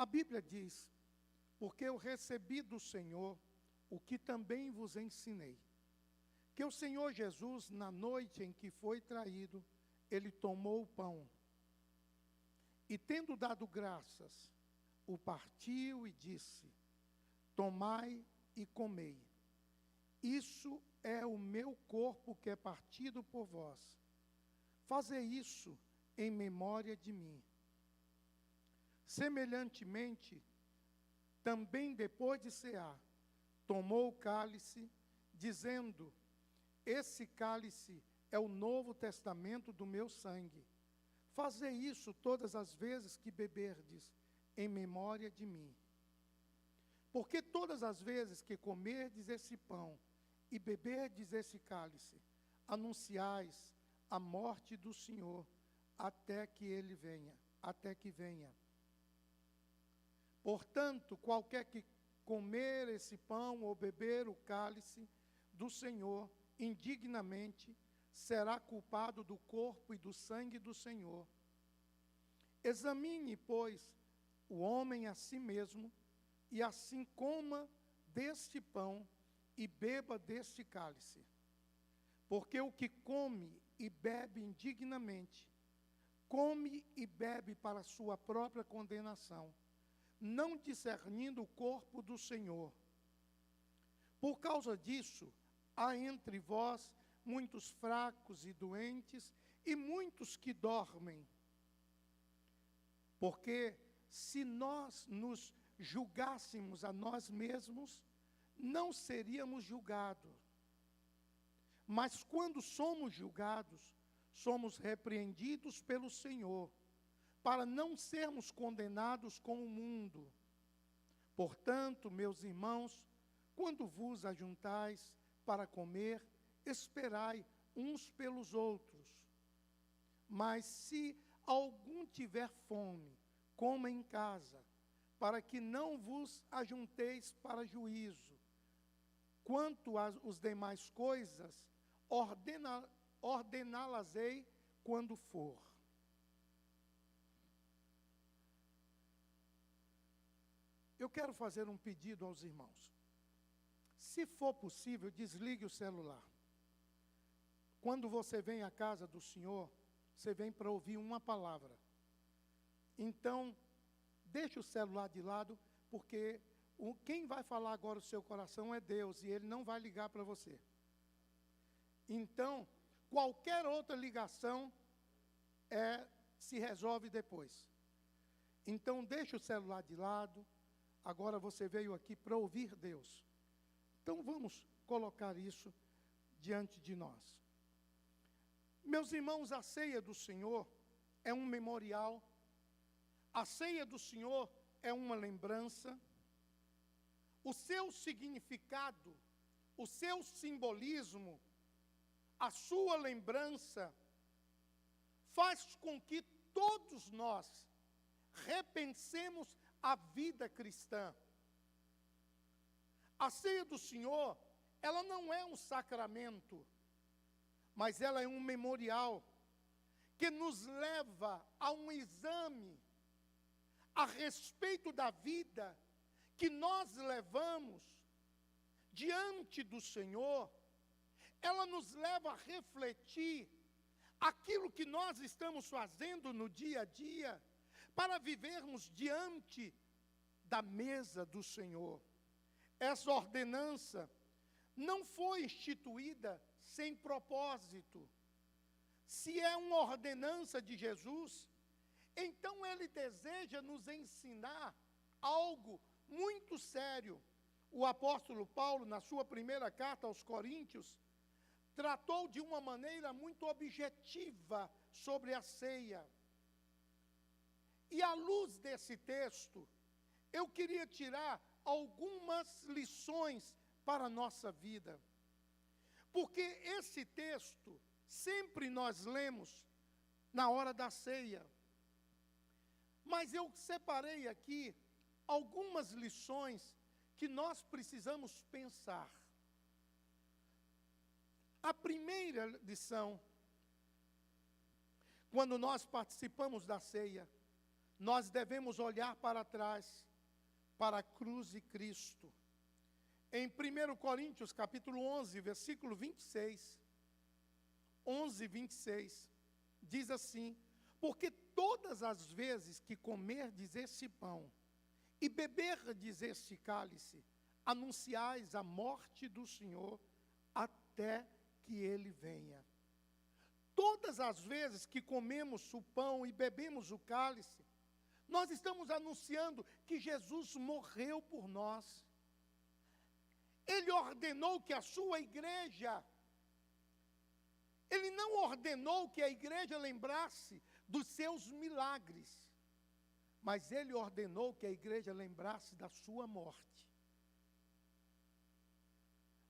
A Bíblia diz: porque eu recebi do Senhor o que também vos ensinei, que o Senhor Jesus, na noite em que foi traído, ele tomou o pão, e tendo dado graças, o partiu e disse: tomai e comei, isso é o meu corpo que é partido por vós, fazei isso em memória de mim. Semelhantemente, também depois de cear, tomou o cálice, dizendo: esse cálice é o novo testamento do meu sangue. Fazei isso todas as vezes que beberdes, em memória de mim. Porque todas as vezes que comerdes esse pão e beberdes esse cálice, anunciais a morte do Senhor até que ele venha, até que venha. Portanto, qualquer que comer esse pão ou beber o cálice do Senhor indignamente, será culpado do corpo e do sangue do Senhor. Examine, pois, o homem a si mesmo, e assim coma deste pão e beba deste cálice. Porque o que come e bebe indignamente, come e bebe para sua própria condenação, não discernindo o corpo do Senhor. Por causa disso, há entre vós muitos fracos e doentes, e muitos que dormem. Porque se nós nos julgássemos a nós mesmos, não seríamos julgados. Mas quando somos julgados, somos repreendidos pelo Senhor, para não sermos condenados com o mundo. Portanto, meus irmãos, quando vos ajuntais para comer, esperai uns pelos outros. Mas se algum tiver fome, coma em casa, para que não vos ajunteis para juízo. Quanto às demais coisas, ordená-las-ei quando for. Eu quero fazer um pedido aos irmãos. Se for possível, desligue o celular. Quando você vem à casa do Senhor, você vem para ouvir uma palavra. Então, deixe o celular de lado, porque quem vai falar agora o seu coração é Deus, e Ele não vai ligar para você. Então, qualquer outra ligação se resolve depois. Então, deixe o celular de lado. Agora você veio aqui para ouvir Deus. Então vamos colocar isso diante de nós. Meus irmãos, a ceia do Senhor é um memorial. A ceia do Senhor é uma lembrança. O seu significado, o seu simbolismo, a sua lembrança faz com que todos nós repensemos a vida cristã. A ceia do Senhor, ela não é um sacramento, mas ela é um memorial que nos leva a um exame a respeito da vida que nós levamos diante do Senhor. Ela nos leva a refletir aquilo que nós estamos fazendo no dia a dia, para vivermos diante da mesa do Senhor. Essa ordenança não foi instituída sem propósito. Se é uma ordenança de Jesus, então Ele deseja nos ensinar algo muito sério. O apóstolo Paulo, na sua primeira carta aos Coríntios, tratou de uma maneira muito objetiva sobre a ceia. E à luz desse texto, eu queria tirar algumas lições para a nossa vida. Porque esse texto, sempre nós lemos na hora da ceia. Mas eu separei aqui algumas lições que nós precisamos pensar. A primeira lição, quando nós participamos da ceia, nós devemos olhar para trás, para a cruz de Cristo. Em 1 Coríntios, capítulo 11, versículo 26, 11, 26, diz assim: porque todas as vezes que comerdes esse pão e beberdes este cálice, anunciais a morte do Senhor até que Ele venha. Todas as vezes que comemos o pão e bebemos o cálice, nós estamos anunciando que Jesus morreu por nós. Ele ordenou que a sua igreja, Ele não ordenou que a igreja lembrasse dos seus milagres, mas Ele ordenou que a igreja lembrasse da sua morte.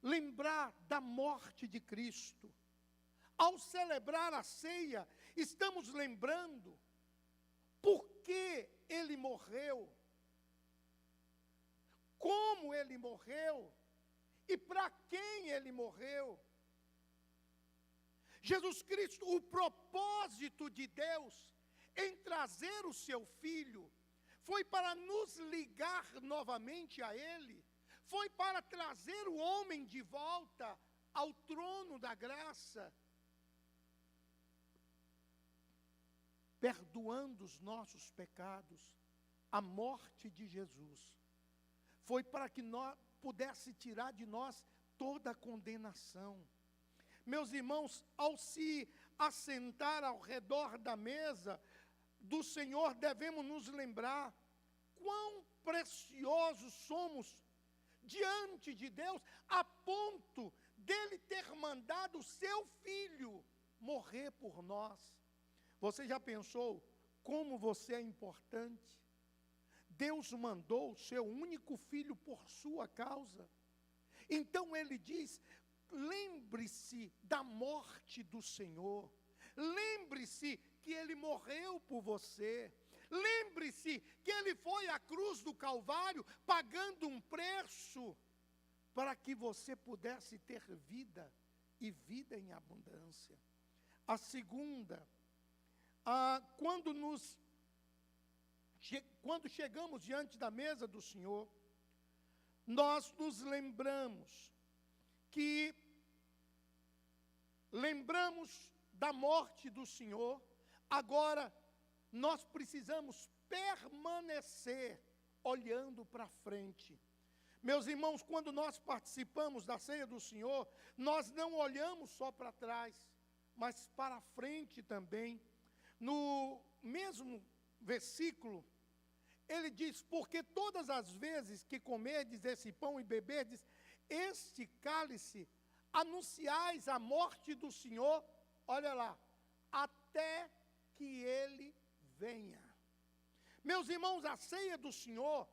Lembrar da morte de Cristo. Ao celebrar a ceia, estamos lembrando por que Ele morreu, como Ele morreu e para quem Ele morreu. Jesus Cristo, o propósito de Deus em trazer o seu Filho, foi para nos ligar novamente a Ele, foi para trazer o homem de volta ao trono da graça, perdoando os nossos pecados. A morte de Jesus foi para que nós pudesse tirar de nós toda a condenação. Meus irmãos, ao se assentar ao redor da mesa do Senhor, devemos nos lembrar quão preciosos somos diante de Deus, a ponto dele ter mandado o seu Filho morrer por nós. Você já pensou como você é importante? Deus mandou o seu único Filho por sua causa. Então ele diz: lembre-se da morte do Senhor. Lembre-se que Ele morreu por você. Lembre-se que Ele foi à cruz do Calvário, pagando um preço, para que você pudesse ter vida, e vida em abundância. A segunda, quando chegamos diante da mesa do Senhor, nós nos lembramos da morte do Senhor. Agora nós precisamos permanecer olhando para frente. Meus irmãos, quando nós participamos da ceia do Senhor, nós não olhamos só para trás, mas para frente também. No mesmo versículo, ele diz: porque todas as vezes que comerdes esse pão e beberdes este cálice, anunciais a morte do Senhor, olha lá, até que Ele venha. Meus irmãos, a ceia do Senhor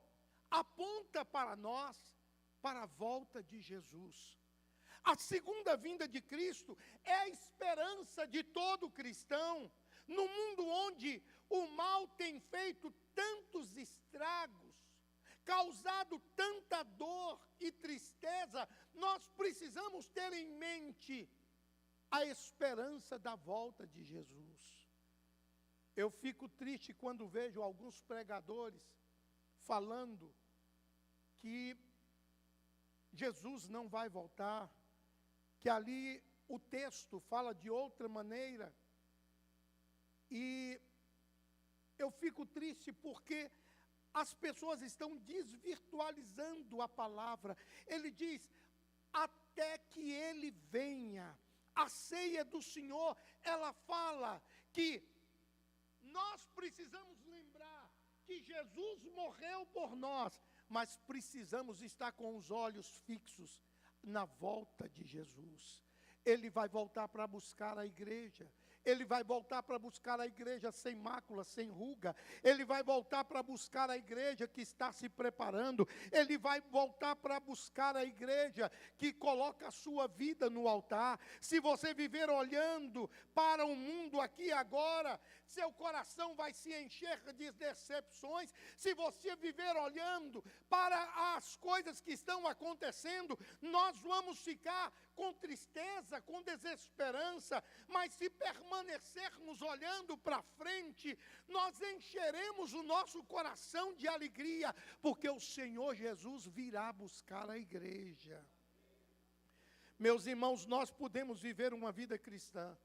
aponta para nós, para a volta de Jesus. A segunda vinda de Cristo é a esperança de todo cristão. No mundo onde o mal tem feito tantos estragos, causado tanta dor e tristeza, nós precisamos ter em mente a esperança da volta de Jesus. Eu fico triste quando vejo alguns pregadores falando que Jesus não vai voltar, que ali o texto fala de outra maneira. E eu fico triste porque as pessoas estão desvirtualizando a palavra. Ele diz: até que Ele venha. A ceia do Senhor, ela fala que nós precisamos lembrar que Jesus morreu por nós, mas precisamos estar com os olhos fixos na volta de Jesus. Ele vai voltar para buscar a igreja. Ele vai voltar para buscar a igreja sem mácula, sem ruga. Ele vai voltar para buscar a igreja que está se preparando. Ele vai voltar para buscar a igreja que coloca a sua vida no altar. Se você viver olhando para o mundo aqui e agora, seu coração vai se encher de decepções. Se você viver olhando para as coisas que estão acontecendo, nós vamos ficar com tristeza, com desesperança. Mas se permanecer permanecermos olhando para frente, nós encheremos o nosso coração de alegria, porque o Senhor Jesus virá buscar a igreja. Meus irmãos, nós podemos viver uma vida cristã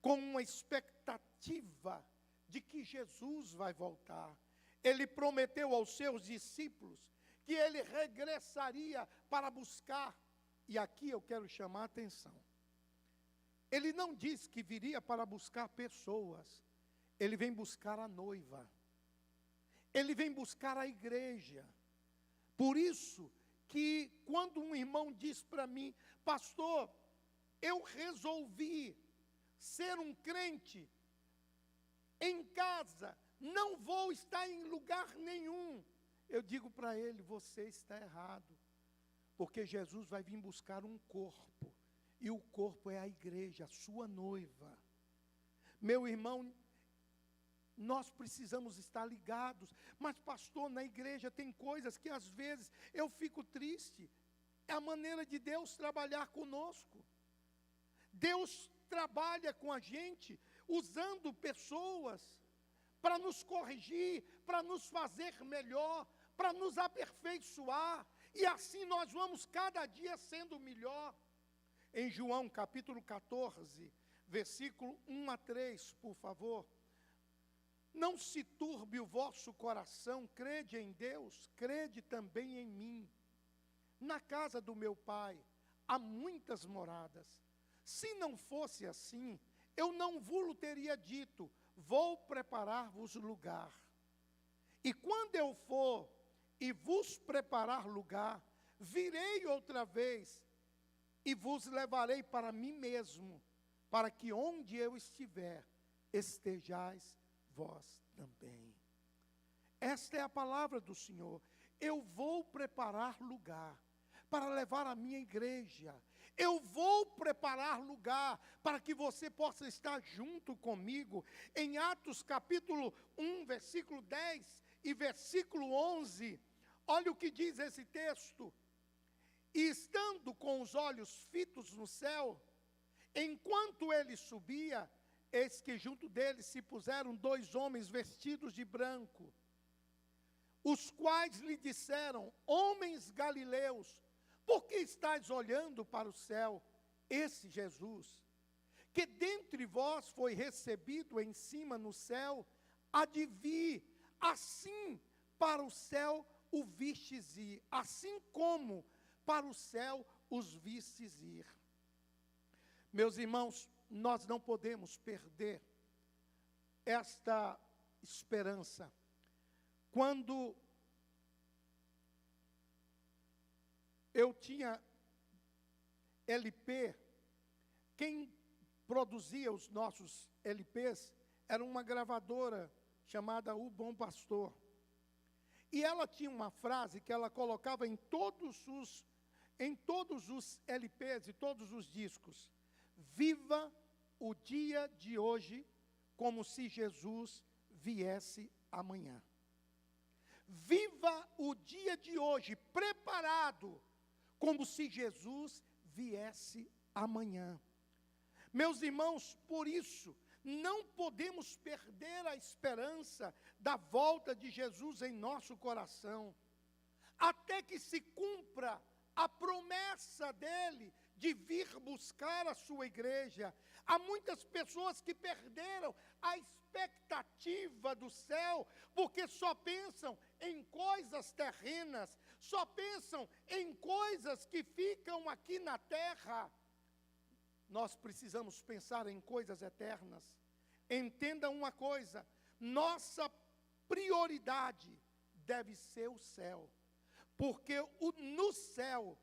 com uma expectativa de que Jesus vai voltar. Ele prometeu aos seus discípulos que ele regressaria para buscar, e aqui eu quero chamar a atenção. Ele não diz que viria para buscar pessoas, ele vem buscar a noiva, ele vem buscar a igreja. Por isso que quando um irmão diz para mim, pastor, eu resolvi ser um crente em casa, não vou estar em lugar nenhum. Eu digo para ele, você está errado, porque Jesus vai vir buscar um corpo, e o corpo é a igreja, a sua noiva. Meu irmão, nós precisamos estar ligados, mas pastor, na igreja tem coisas que às vezes eu fico triste, é a maneira de Deus trabalhar conosco. Deus trabalha com a gente, usando pessoas para nos corrigir, para nos fazer melhor, para nos aperfeiçoar, e assim nós vamos cada dia sendo melhor. Em João capítulo 14, versículo 1 a 3, por favor. Não se turbe o vosso coração, crede em Deus, crede também em mim. Na casa do meu Pai há muitas moradas. Se não fosse assim, eu não vos teria dito, vou preparar-vos lugar. E quando eu for e vos preparar lugar, virei outra vez e vos levarei para mim mesmo, para que onde eu estiver, estejais vós também. Esta é a palavra do Senhor. Eu vou preparar lugar para levar a minha igreja. Eu vou preparar lugar para que você possa estar junto comigo. Em Atos capítulo 1, versículo 10 e versículo 11, olha o que diz esse texto. E estando com os olhos fitos no céu, enquanto ele subia, eis que junto dele se puseram 2 homens vestidos de branco, os quais lhe disseram, homens galileus, por que estáis olhando para o céu? Esse Jesus, que dentre vós foi recebido em cima no céu, há de vir, assim para o céu o vistes ir, assim como para o céu os vistes ir. Meus irmãos, nós não podemos perder esta esperança. Quando eu tinha LP, quem produzia os nossos LPs era uma gravadora chamada O Bom Pastor. E ela tinha uma frase que ela colocava em todos os LPs e todos os discos. Viva o dia de hoje como se Jesus viesse amanhã. Viva o dia de hoje preparado como se Jesus viesse amanhã. Meus irmãos, por isso, não podemos perder a esperança da volta de Jesus em nosso coração, até que se cumpra a promessa dele de vir buscar a sua igreja. Há muitas pessoas que perderam a expectativa do céu, porque só pensam em coisas terrenas, só pensam em coisas que ficam aqui na terra. Nós precisamos pensar em coisas eternas. Entenda uma coisa, nossa prioridade deve ser o céu, porque no céu,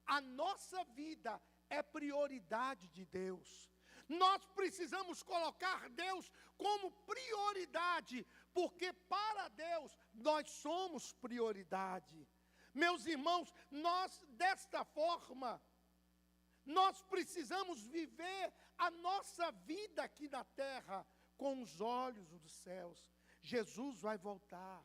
a nossa vida é prioridade de Deus. Nós precisamos colocar Deus como prioridade, porque para Deus nós somos prioridade. Meus irmãos, nós desta forma, nós precisamos viver a nossa vida aqui na terra com os olhos dos céus. Jesus vai voltar.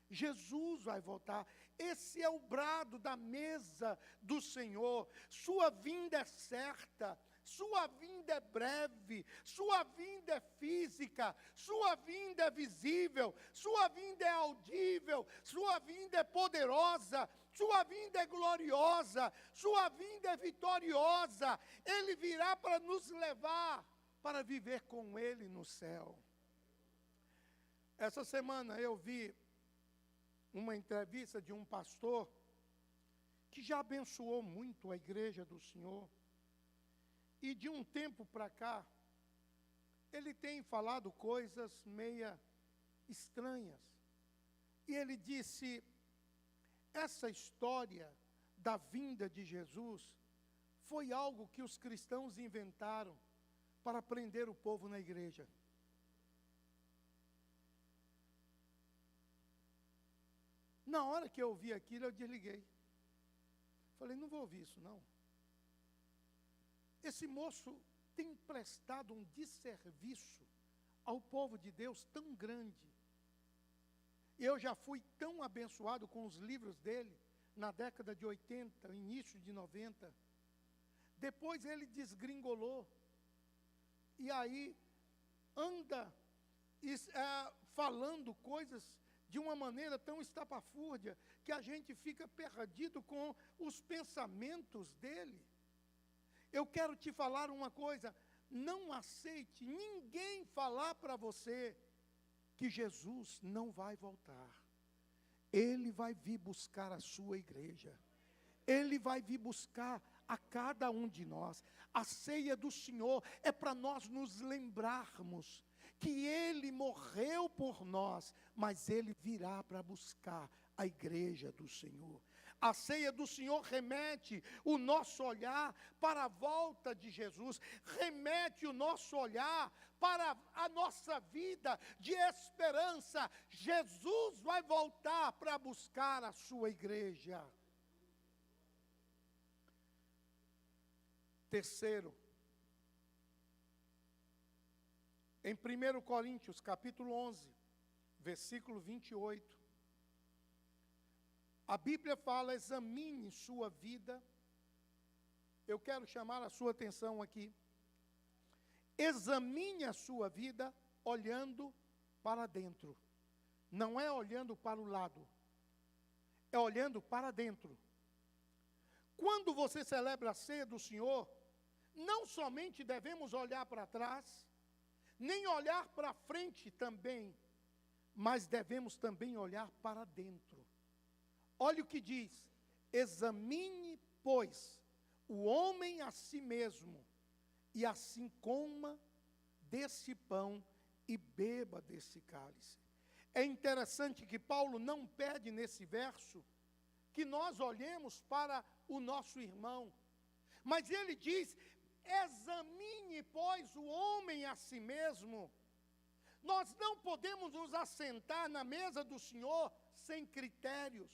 Jesus vai voltar. Esse é o brado da mesa do Senhor. Sua vinda é certa. sua vinda é breve, sua vinda é física, sua vinda é visível, sua vinda é audível, sua vinda é poderosa, sua vinda é gloriosa, sua vinda é vitoriosa. Ele virá para nos levar para viver com Ele no céu. Essa semana eu vi uma entrevista de um pastor que já abençoou muito a igreja do Senhor. E de um tempo para cá, ele tem falado coisas meia estranhas. E ele disse, essa história da vinda de Jesus foi algo que os cristãos inventaram para prender o povo na igreja. Na hora que eu ouvi aquilo, eu desliguei. Falei, não vou ouvir isso não. Esse moço tem prestado um desserviço ao povo de Deus tão grande. Eu já fui tão abençoado com os livros dele, na década de 80, início de 90. Depois ele desgringolou. E aí anda falando coisas de uma maneira tão estapafúrdia, que a gente fica perdido com os pensamentos dele. Eu quero te falar uma coisa, não aceite ninguém falar para você que Jesus não vai voltar. Ele vai vir buscar a sua igreja. Ele vai vir buscar a cada um de nós. A ceia do Senhor é para nós nos lembrarmos que Ele morreu por nós, mas Ele virá para buscar a igreja do Senhor. A ceia do Senhor remete o nosso olhar para a volta de Jesus, remete o nosso olhar para a nossa vida de esperança. Jesus vai voltar para buscar a sua igreja. Terceiro, em 1 Coríntios, capítulo 11, versículo 28, a Bíblia fala, examine sua vida. Eu quero chamar a sua atenção aqui. Examine a sua vida olhando para dentro. Não é olhando para o lado, é olhando para dentro. Quando você celebra a ceia do Senhor, não somente devemos olhar para trás, nem olhar para frente também, mas devemos também olhar para dentro. Olha o que diz, examine, pois, o homem a si mesmo, e assim coma desse pão e beba desse cálice. É interessante que Paulo não pede nesse verso que nós olhemos para o nosso irmão, mas ele diz, examine, pois, o homem a si mesmo. Nós não podemos nos assentar na mesa do Senhor sem critérios,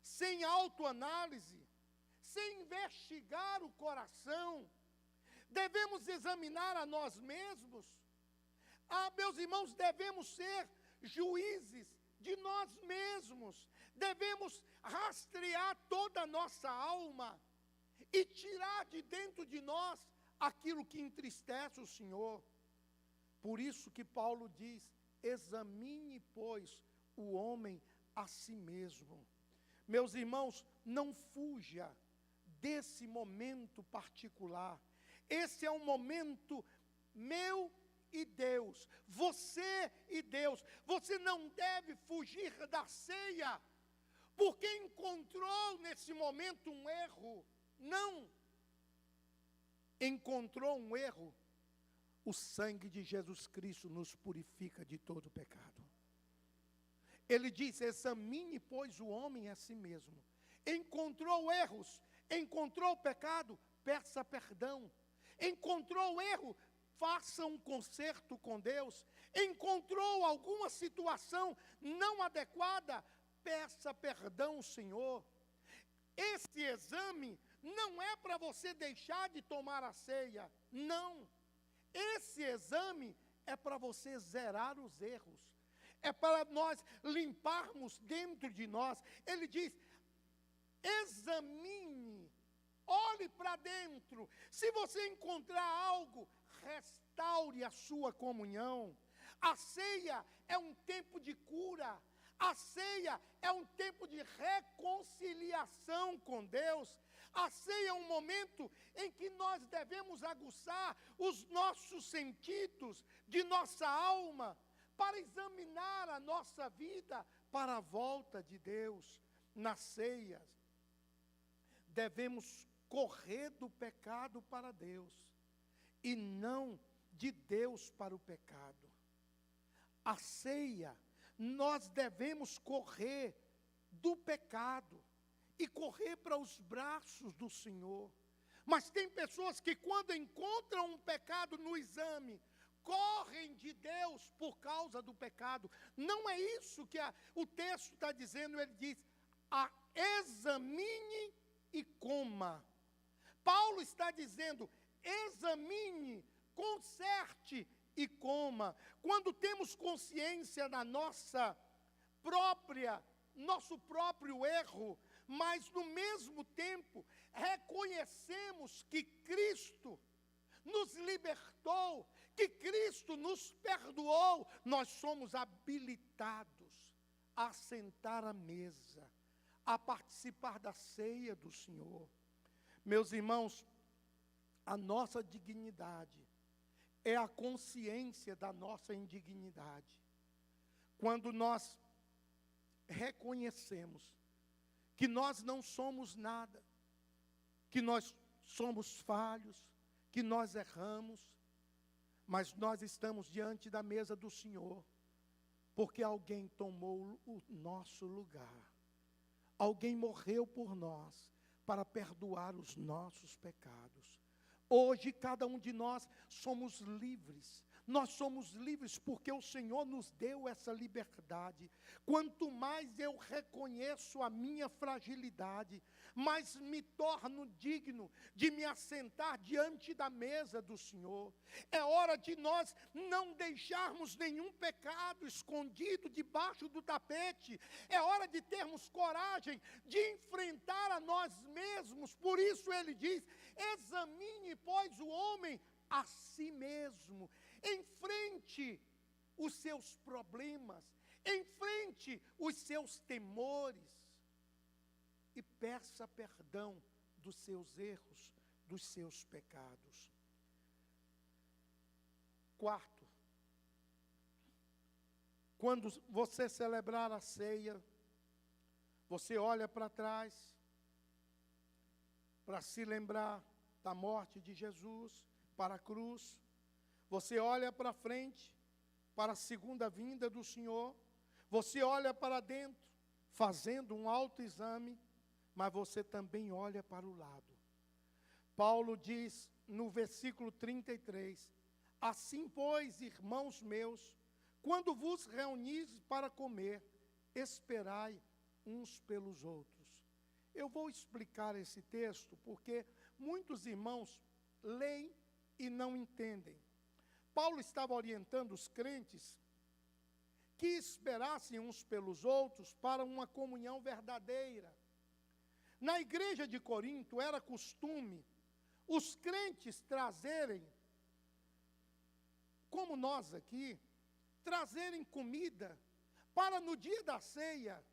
sem autoanálise, sem investigar o coração. Devemos examinar a nós mesmos. Meus irmãos, devemos ser juízes de nós mesmos. Devemos rastrear toda a nossa alma e tirar de dentro de nós aquilo que entristece o Senhor. Por isso que Paulo diz, examine, pois, o homem a si mesmo. Meus irmãos, não fuja desse momento particular. Esse é um momento meu e Deus, você e Deus. Você não deve fugir da ceia, porque encontrou nesse momento um erro. Não. Encontrou um erro. O sangue de Jesus Cristo nos purifica de todo pecado. Ele diz, examine, pois, o homem a si mesmo. Encontrou erros, encontrou pecado, peça perdão. Encontrou erro, faça um conserto com Deus. Encontrou alguma situação não adequada, peça perdão ao Senhor. Esse exame não é para você deixar de tomar a ceia, não. Esse exame é para você zerar os erros. É para nós limparmos dentro de nós. Ele diz, examine olhe para dentro. Se você encontrar algo, restaure a sua comunhão. A ceia é um tempo de cura. A ceia é um tempo de reconciliação com Deus. A ceia é um momento em que nós devemos aguçar os nossos sentidos de nossa alma para examinar a nossa vida para a volta de Deus. Na ceia, devemos correr do pecado para Deus e não de Deus para o pecado. A ceia, nós devemos correr do pecado e correr para os braços do Senhor. Mas tem pessoas que quando encontram um pecado no exame, correm de Deus por causa do pecado. Não é isso que o texto está dizendo. Ele diz, examine e coma. Paulo está dizendo, examine, conserte e coma. Quando temos consciência da nosso próprio erro, mas no mesmo tempo reconhecemos que Cristo nos libertou, que Cristo nos perdoou, nós somos habilitados a sentar à mesa, a participar da ceia do Senhor. Meus irmãos, a nossa dignidade é a consciência da nossa indignidade. Quando nós reconhecemos que nós não somos nada, que nós somos falhos, que nós erramos, mas nós estamos diante da mesa do Senhor, porque alguém tomou o nosso lugar. Alguém morreu por nós para perdoar os nossos pecados. Hoje, cada um de nós somos livres. Nós somos livres porque o Senhor nos deu essa liberdade. Quanto mais eu reconheço a minha fragilidade, mais me torno digno de me assentar diante da mesa do Senhor. É hora de nós não deixarmos nenhum pecado escondido debaixo do tapete. É hora de termos coragem de enfrentar a nós mesmos. Por isso ele diz, examine, pois, o homem a si mesmo. Enfrente os seus problemas, enfrente os seus temores e peça perdão dos seus erros, dos seus pecados. Quarto, quando você celebrar a ceia, você olha para trás para se lembrar da morte de Jesus, para a cruz. Você olha para frente, para a segunda vinda do Senhor. Você olha para dentro, fazendo um autoexame, mas você também olha para o lado. Paulo diz no versículo 33, assim, pois, irmãos meus, quando vos reunis para comer, esperai uns pelos outros. Eu vou explicar esse texto, porque muitos irmãos leem e não entendem. Paulo estava orientando os crentes que esperassem uns pelos outros para uma comunhão verdadeira. Na igreja de Corinto era costume os crentes trazerem, como nós aqui, trazerem comida para no dia da ceia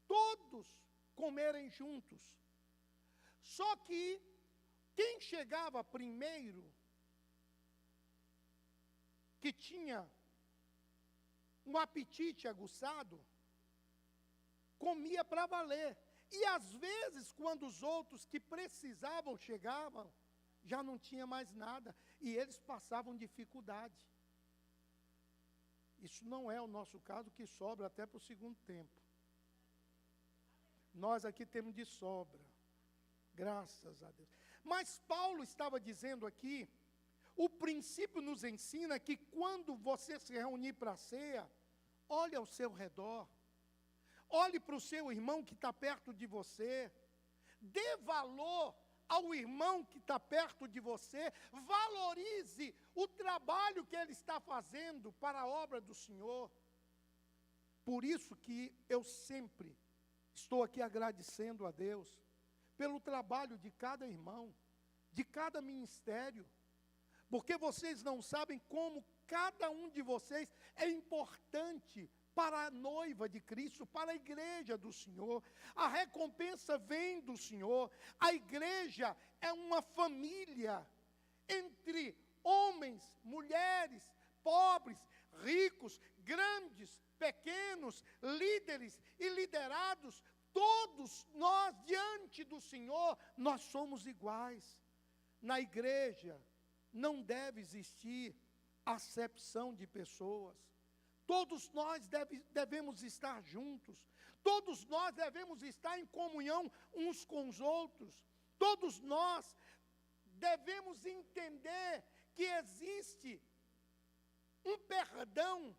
todos comerem juntos. Só que quem chegava primeiro, que tinha um apetite aguçado, comia para valer. E às vezes, quando os outros que precisavam chegavam, já não tinha mais nada, e eles passavam dificuldade. Isso não é o nosso caso, que sobra até para o segundo tempo. Nós aqui temos de sobra, graças a Deus. Mas Paulo estava dizendo aqui, o princípio nos ensina que quando você se reunir para a ceia, olhe ao seu redor, olhe para o seu irmão que está perto de você, dê valor ao irmão que está perto de você, valorize o trabalho que ele está fazendo para a obra do Senhor. Por isso que eu sempre estou aqui agradecendo a Deus pelo trabalho de cada irmão, de cada ministério, porque vocês não sabem como cada um de vocês é importante para a noiva de Cristo, para a igreja do Senhor. A recompensa vem do Senhor. A igreja é uma família entre homens, mulheres, pobres, ricos, grandes, pequenos, líderes e liderados. Todos nós, diante do Senhor, nós somos iguais. Na igreja não deve existir acepção de pessoas. Todos nós devemos estar juntos. Todos nós devemos estar em comunhão uns com os outros. Todos nós devemos entender que existe um perdão,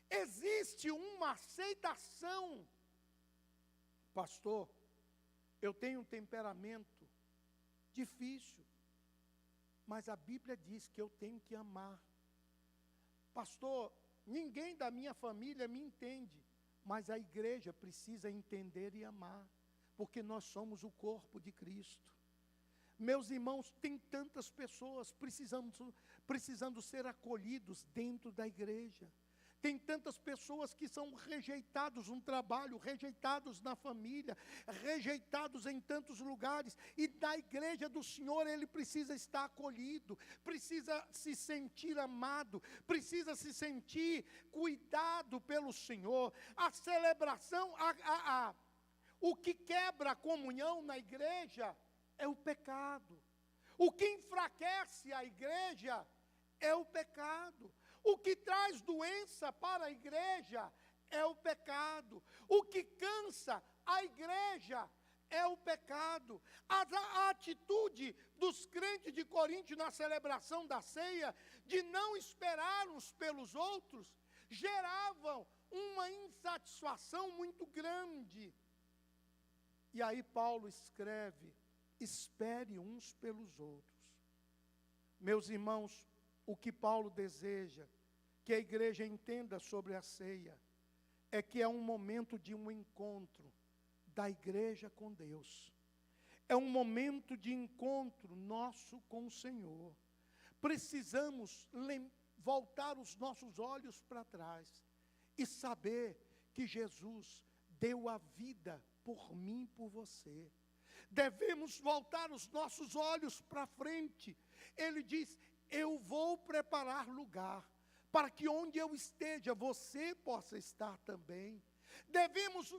existe uma aceitação. Pastor, eu tenho um temperamento difícil, mas a Bíblia diz que eu tenho que amar. Pastor, ninguém da minha família me entende, mas a igreja precisa entender e amar, porque nós somos o corpo de Cristo. Meus irmãos, tem tantas pessoas precisando ser acolhidos dentro da igreja. Tem tantas pessoas que são rejeitados no trabalho, rejeitados na família, rejeitados em tantos lugares. E da igreja do Senhor ele precisa estar acolhido, precisa se sentir amado, precisa se sentir cuidado pelo Senhor. A celebração, o que quebra a comunhão na igreja é o pecado. O que enfraquece a igreja é o pecado. O que traz doença para a igreja é o pecado. O que cansa a igreja é o pecado. A atitude dos crentes de Corinto na celebração da ceia, de não esperar uns pelos outros, geravam uma insatisfação muito grande. E aí Paulo escreve: espere uns pelos outros. Meus irmãos, o que Paulo deseja que a igreja entenda sobre a ceia é que é um momento de um encontro da igreja com Deus. É um momento de encontro nosso com o Senhor. Precisamos voltar os nossos olhos para trás e saber que Jesus deu a vida por mim e por você. Devemos voltar os nossos olhos para frente. Ele diz: eu vou preparar lugar para que onde eu esteja, você possa estar também. Devemos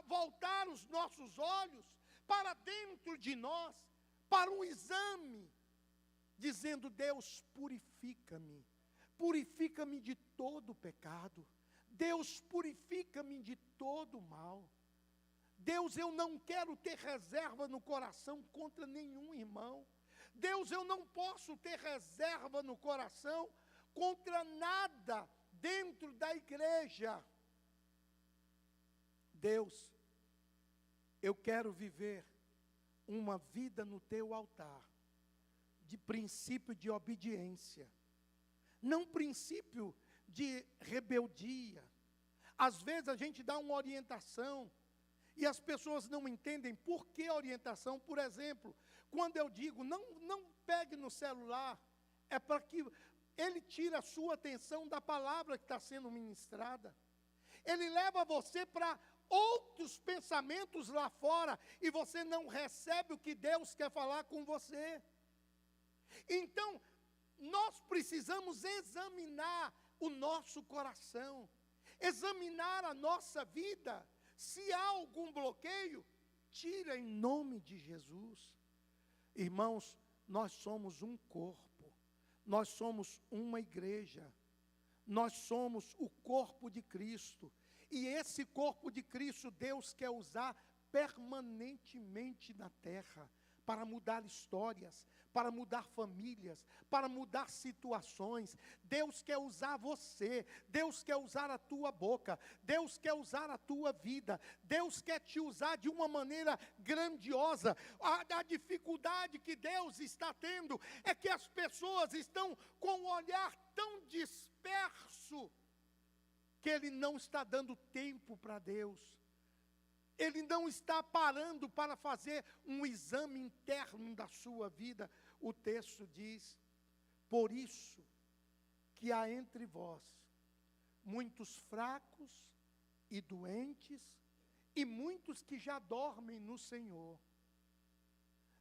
voltar os nossos olhos para dentro de nós, para um exame, dizendo: Deus, purifica-me, purifica-me de todo pecado. Deus, purifica-me de todo mal. Deus, eu não quero ter reserva no coração contra nenhum irmão. Deus, eu não posso ter reserva no coração contra nada dentro da igreja. Deus, eu quero viver uma vida no teu altar, de princípio de obediência, não princípio de rebeldia. Às vezes a gente dá uma orientação e as pessoas não entendem por que orientação. Por exemplo, quando eu digo não pegue no celular, é para que ele tire a sua atenção da palavra que está sendo ministrada. Ele leva você para outros pensamentos lá fora e você não recebe o que Deus quer falar com você. Então, nós precisamos examinar o nosso coração, examinar a nossa vida. Se há algum bloqueio, tira em nome de Jesus. Irmãos, nós somos um corpo, nós somos uma igreja, nós somos o corpo de Cristo. E esse corpo de Cristo Deus quer usar permanentemente na terra, para mudar histórias, para mudar famílias, para mudar situações. Deus quer usar você, Deus quer usar a tua boca, Deus quer usar a tua vida, Deus quer te usar de uma maneira grandiosa. A dificuldade que Deus está tendo é que as pessoas estão com um olhar tão disperso, que Ele não está dando tempo para Deus. ele não está parando para fazer um exame interno da sua vida. O texto diz: por isso que há entre vós muitos fracos e doentes, e muitos que já dormem no Senhor.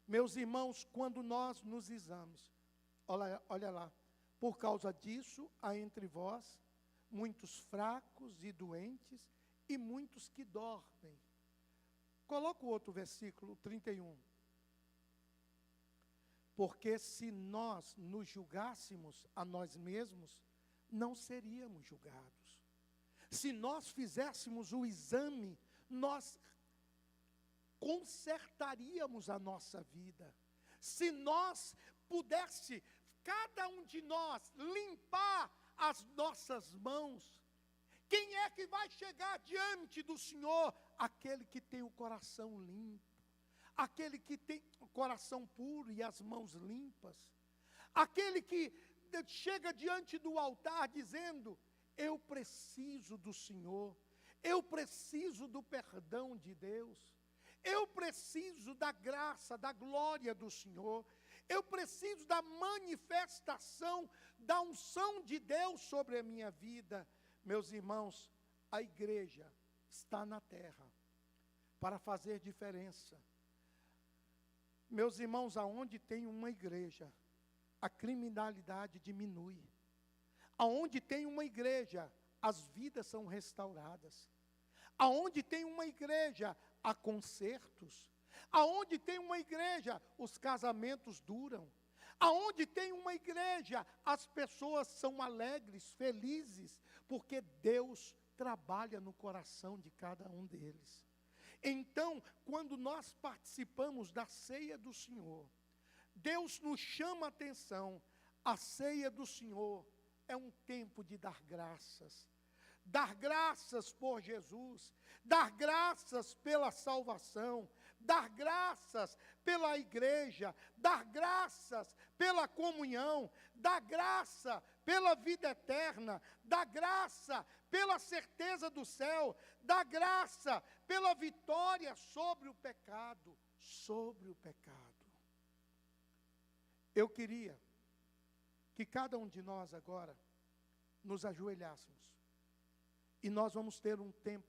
Meus irmãos, quando nós nos exames, olha lá, por causa disso há entre vós muitos fracos e doentes, e muitos que dormem. Coloca o outro versículo, 31. Porque se nós nos julgássemos a nós mesmos, não seríamos julgados. Se nós fizéssemos o exame, nós consertaríamos a nossa vida. Se nós pudesse, cada um de nós, limpar as nossas mãos, quem é que vai chegar diante do Senhor? Aquele que tem o coração limpo, aquele que tem o coração puro e as mãos limpas, aquele que chega diante do altar dizendo: eu preciso do Senhor, eu preciso do perdão de Deus, eu preciso da graça, da glória do Senhor, eu preciso da manifestação, da unção de Deus sobre a minha vida. Meus irmãos, a igreja está na terra para fazer diferença. Meus irmãos, aonde tem uma igreja, a criminalidade diminui. Aonde tem uma igreja, as vidas são restauradas. Aonde tem uma igreja, há concertos. Aonde tem uma igreja, os casamentos duram. Aonde tem uma igreja, as pessoas são alegres, felizes, porque Deus trabalha no coração de cada um deles. Então, quando nós participamos da ceia do Senhor, Deus nos chama a atenção. A ceia do Senhor é um tempo de dar graças. Dar graças por Jesus, dar graças pela salvação, dar graças pela igreja, dar graças pela comunhão, dar graça pela vida eterna, dar graça pela certeza do céu, dar graça pela vitória sobre o pecado, sobre o pecado. Eu queria que cada um de nós agora nos ajoelhássemos. E nós vamos ter um tempo